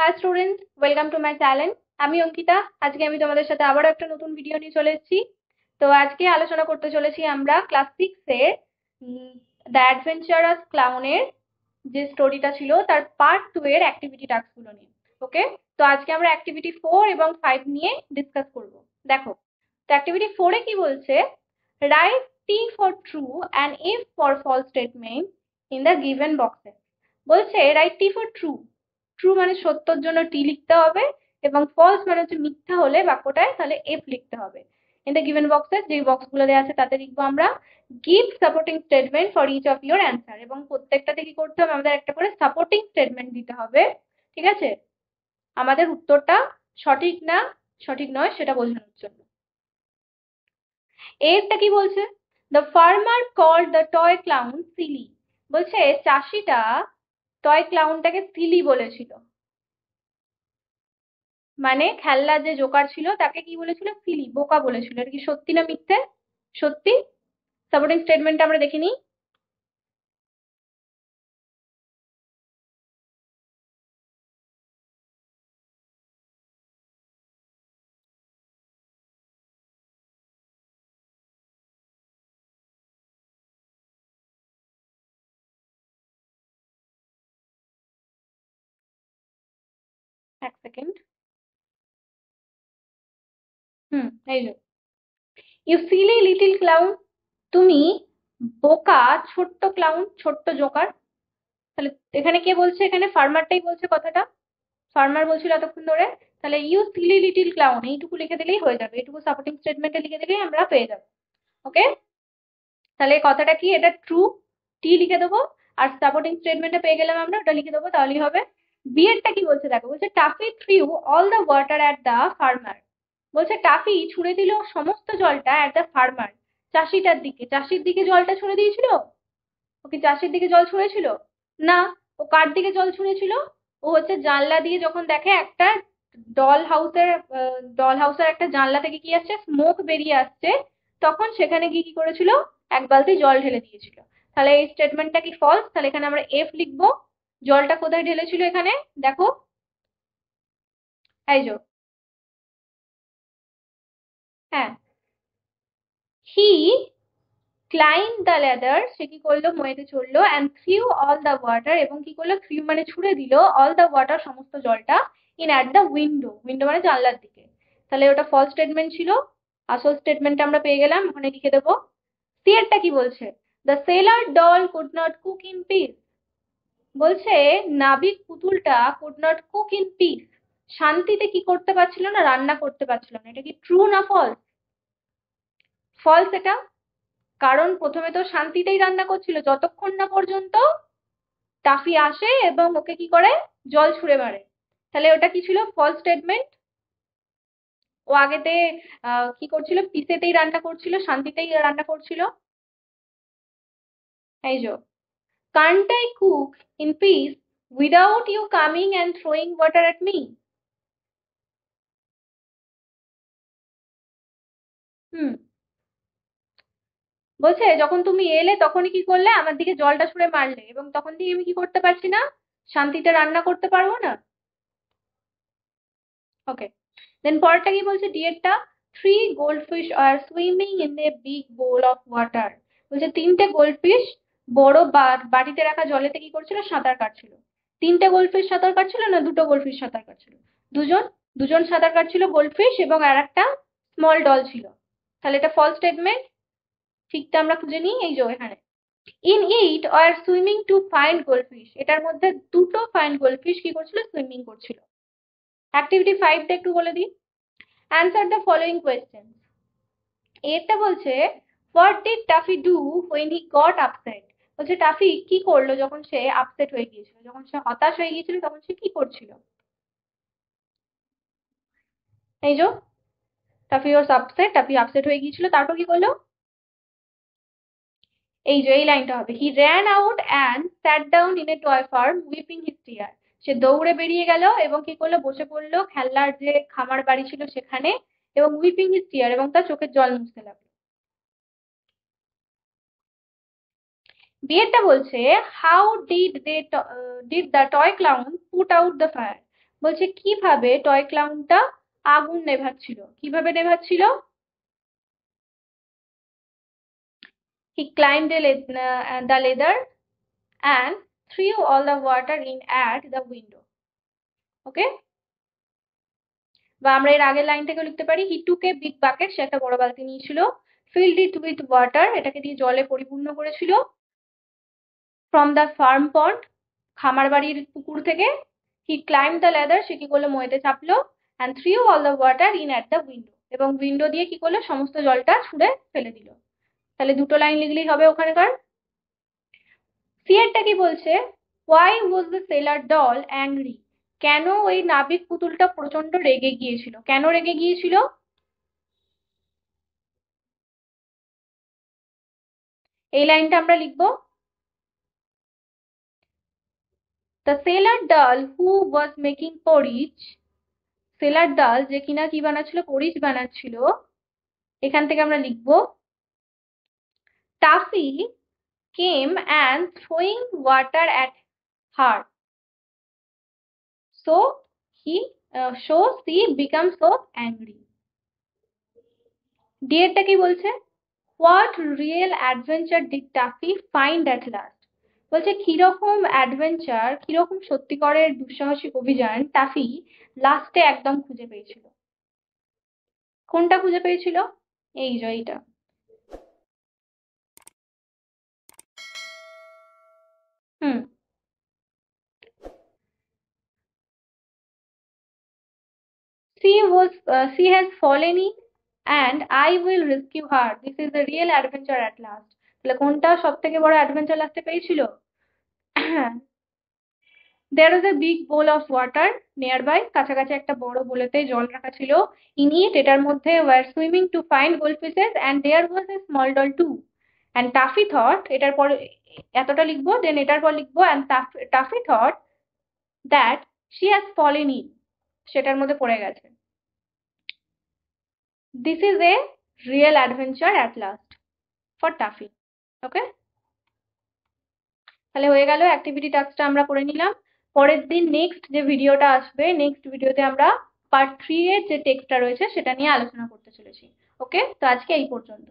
High students, welcome to my channel. আমি অঙ্কিতা। আজকে আমি তোমাদের সাথে আবারও একটা নতুন ভিডিও নিয়ে চলে এসেছি। তো আজকে আলোচনা করতে চলেছি আমরা ক্লাস 6 এর দ্য অ্যাডভেঞ্চারাস ক্লাউনের যে স্টোরিটা ছিল তার পার্ট 2 এর অ্যাক্টিভিটি টাস্ক গুলো নিয়ে। ওকে, তো আজকে আমরা অ্যাক্টিভিটি 4 এবং 5 নিয়ে ডিসকাস করব। দেখো, তো অ্যাক্টিভিটি 4 এ কি বলছে, write T for true and F for false statement in the given বক্সে। বলছে write T for true. True মানে সত্যর জন্য টি লিখতে হবে, এবং ফলস মানে হচ্ছে মিথ্যা হলে বাক্যটায় তাহলে এফ লিখতে হবে। ইন দ্য গিভেন বক্সেস, যে বক্স গুলো দেওয়া আছে তাতে লিখবো আমরা give supporting statement for each of your answer, এবং প্রত্যেকটাতে কি করতে হবে, আমাদের একটা করে সাপোর্টিং স্টেটমেন্ট দিতে হবে। ঠিক আছে, আমাদের উত্তরটা সঠিক না সঠিক নয় সেটা বোঝানোর জন্য। এরটা কি বলছে, the farmer called the toy clown silly. বলছে চাষিটা টয় ক্লাউনটাকে সিলি বলেছিল, মানে খেলনার যে জোকার ছিল তাকে কি বলেছিল, সিলি, বোকা বলেছিল। এটা কি সত্যি না মিথ্যে? সত্যি। সাপোর্টিং স্টেটমেন্ট আমরা দেখিনি। এক সেকেন্ড। হুম, এই যে, ইউ সিলি লিটিল ক্লাউন, তুমি বোকা ছোট্ট ক্লাউন, ছোট্ট জোকার। তাহলে এখানে কে বলছে, এখানে ফার্মারটাই বলছে কথাটা। ফার্মার বলছিল এতক্ষণ ধরে। তাহলে ইউ সিলি লিটিল ক্লাউন এইটুকু লিখে দিলেই হয়ে যাবে, এইটুকু সাপোর্টিং স্টেটমেন্টে লিখে দিলেই আমরা পেয়ে যাবো। ওকে, তাহলে কথাটা কি, এটা ট্রু, টি লিখে দেবো। আর সাপোর্টিং স্টেটমেন্টে পেয়ে গেলাম আমরা, ওটা লিখে দেবো, তাহলেই হবে। বি এরটা কি বলছে দেখো, বলছে toffee threw all the water at the farmer. বলছে টাফি ছুঁড়ে দিল সমস্ত জলটা অ্যাট দ্য ফার্মার, চাষিটার দিকে। চাষির দিকে জলটা ছুঁড়ে দিয়েছিল? ও কি চাষির দিকে জল ছুঁড়েছিল? না। ও কার দিকে জল ছুঁড়েছিল? ও হচ্ছে জানলা দিয়ে যখন দেখে একটা ডল হাউসের ডল হাউসের একটা জানলা থেকে কি আসছে, স্মোক বেরিয়ে আসছে, তখন সেখানে গিয়ে কি করেছিল, এক বালতি জল ঢেলে দিয়েছিল। তাহলে এই স্টেটমেন্টটা কি ফলস, তাহলে এখানে আমরা এফ লিখবো। জলটা কোথায় ঢেলেছিল এখানে, দেখো, এই যে, হ্যাঁ, হি ক্লাইম্ব দ্য ল্যাডার, সে কি করলো, মইতে চড়লো, and threw all the water, এবং কি করলো, থ্রিউ মানে ছুড়ে দিল, অল দ্য ওয়াটার সমস্ত জলটা, in at the window, window মানে জানলার দিকে। তাহলে ওটা ফলস স্টেটমেন্ট ছিল। আসল স্টেটমেন্টটা আমরা পেয়ে গেলাম, ওখানে লিখে দেবো। সি এরটা কি বলছে, the seller doll could not cook in piece. বলছে নাবিক পুতুলটা could not cook in piece, শান্তিতে কি করতে পারছিল না, রান্না করতে পারছিল না। এটা কি ট্রু না ফলস? ফলস এটা। কারণ প্রথমে তো শান্তিতেই রান্না করছিল যতক্ষণ না পর্যন্ত টাফি আসে এবং ওকে কি করে, জল ছুঁড়ে মারে। তাহলে ওটা কি ছিল, ফলস স্টেটমেন্ট। ও আগেতে কি করছিল, পিসেতেই রান্না করছিল, শান্তিতেই রান্না করছিল। এই যে, can't I cook in peace without you coming and throwing water at me. হুম, বলছে যখন তুমি এলে তখনই কি করলে, আমার দিকে জলটা ছুঁড়ে মারলে, এবং তখন দিয়ে আমি কি করতে পারছি না, শান্তিতে রান্না করতে পারবো না। ওকে, দেন পরেরটা কি বলছে, ডিএরটা, three goldfish are swimming in a big bowl of water. বলছে তিনটে গোল্ডফিশ বড় বাটিতে রাখা জলেতে কি করছিল, সাঁতার কাটছিল। তিনটে গোল্ডফিশ সাঁতার কাটছিল না দুটো গোল্ডফিশ সাঁতার কাটছিল? দুজন। দুজন সাঁতার কাটছিল গোল্ডফিশ, এবং আর একটা স্মল ডল ছিল। তাহলে এটা ফলস স্টেটমেন্ট। ঠিকটা আমরা খুঁজে নিই, এই যে এখানে, in it are swimming two find goldfish, এটার মধ্যে দুটো ফাইন্ড গোল্ডফিশ কি করছিল, সুইমিং করছিল। অ্যাক্টিভিটি 5টা একটু বলে দিই। Answer the following question. এটা বলছে what did toffee do when he got upset. বলছে টাফি কি করলো যখন সে আপসেট হয়ে গিয়েছিল, যখন সে হতাশ হয়ে গিয়েছিল তখন সে কি করছিল। এই যে, টাফি ওয়াজ আপসেট, টাফি আপসেট হয়ে গিয়েছিল, তারপর কি করলো, এই যে এই লাইনটা হবে, he ran out and sat down in a toy farm weeping his tear. সে দৌড়ে বেরিয়ে গেল এবং কি করলো, বসে পড়লো খেলনার যে খামার বাড়ি ছিল সেখানে, এবং উইপিং হিজ টিয়ার, এবং তার চোখের জল মুছতে লাগলো। বিয়েরটা বলছে how did the toy clown put out the fire. বলছে কিভাবে টয় ক্লাউনটা আগুন নেভাচ্ছিল, কিভাবে নেভাচ্ছিল? হি climbed the ladder and threw all the water in at the window. ওকে, বা আমরা এর আগের লাইনটাকেও লিখতে পারি, হি টুক এ বিগ বাকেট, সে একটা বড় বালতি নিয়েছিল, ফিল্ড ইট উইথ ওয়াটার, এটাকে দিয়ে জলে পরিপূর্ণ করেছিল, ফ্রম দ্য ফার্ম পন্ড, খামার বাড়ির পুকুর থেকে, হি ক্লাইম্ব দ্য ল্যাডার, সে কি করলো মইতে চাপলো, and threw all the water in at the window, এবং উইন্ডো দিয়ে কি করলো সমস্ত জলটা ছুঁড়ে ফেলে দিল। তাহলে দুটো লাইন লিখলেই হবে ওখানকার। সি এরটা কি বলছে, why was the seller doll angry, কেন ওই নাবিক পুতুলটা প্রচন্ড রেগে গিয়েছিল, কেন রেগে গিয়েছিল? এই লাইনটা আমরা লিখবো, দ্য সেলার ডাল হু ওয়াজ মেকিং পরিচ, সেলার ডাল যে কিনা কি বানাচ্ছিল, পরিচ বানাচ্ছিল, এখান থেকে আমরা লিখবো, Taffy came and throwing water at her, so so she becomes so angry. D এরটা কি বলছে, what real adventure did Taffy find at last, বলছে কিরকম অ্যাডভেঞ্চার, কিরকম সত্যিকারের দুঃসাহসিক অভিযান টাফি লাস্টে একদম খুঁজে পেয়েছিল। কোনটা খুঁজে পেয়েছিল? এই যে এইটা। হুম, she has fallen in and I will rescue her, this is the real adventure at last, তাহলে কোনটা সব থেকে বড় অ্যাডভেঞ্চার লাস্টে পেয়েছিল? There was a big bowl of water nearby, কাছাকাছি একটা বড় বোলেতে জল রাখা ছিল, in it, এটার মধ্যে were swimming to find goldfishes and there was a small doll too, and Taffy thought, এটার পর এতটা লিখবো, দেন এটার পর লিখবো, and Taffy thought that she has fallen in, সেটার মধ্যে পড়ে গেছে, this is a real adventure at last for Taffy. ওকে, তাহলে হয়ে গেল, অ্যাক্টিভিটি টাস্কটা আমরা করে নিলাম। পরের দিন নেক্সট যে ভিডিওটা আসবে, নেক্সট ভিডিওতে আমরা পার্ট 3 এর যে টেক্সটটা রয়েছে সেটা নিয়ে আলোচনা করতে চলেছি। ওকে, তো আজকে এই পর্যন্ত।